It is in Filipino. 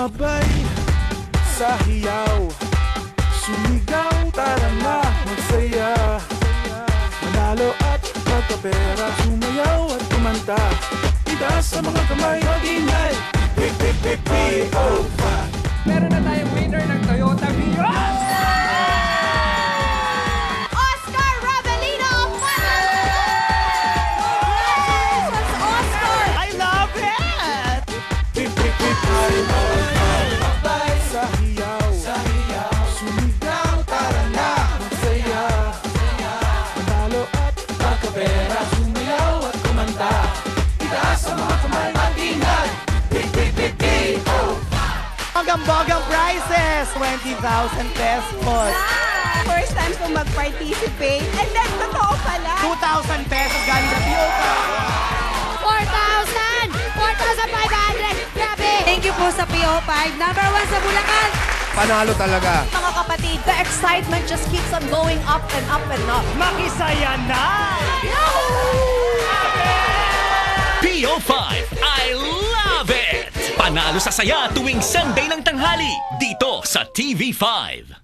Sumabay sa hiyaw, sumigaw, tara na magsaya. Manalo at magkapera, sumayaw at kumanta. Itaas sa mga kamay, mag-ingay. P-P-P-P-O-5. Meron na tayong winner ng Toyota Vios! Oscar Ravelino! Congratulations, Oscar! I love it! Sumabay sa hiyaw, sumigaw, tara na magsaya. Manalo at magkapera, sumayaw at kumanta. Itaas sa mga kamay, mag-ingay. P-P-P-P-O. Bogang prizes! 20,000 pesos! First time kong mag-participate. And then, totoo pala. 2,000 pesos galing sa POK! 4,000! 4,500! Grabe! Thank you po sa PO5. Number 1 sa Bulacan. Panalo talaga. Mga kapatid, the excitement just keeps on going up and up and up. Makisaya na! PO5, I love it! Panalo sa saya tuwing Sunday ng tanghali dito sa TV5.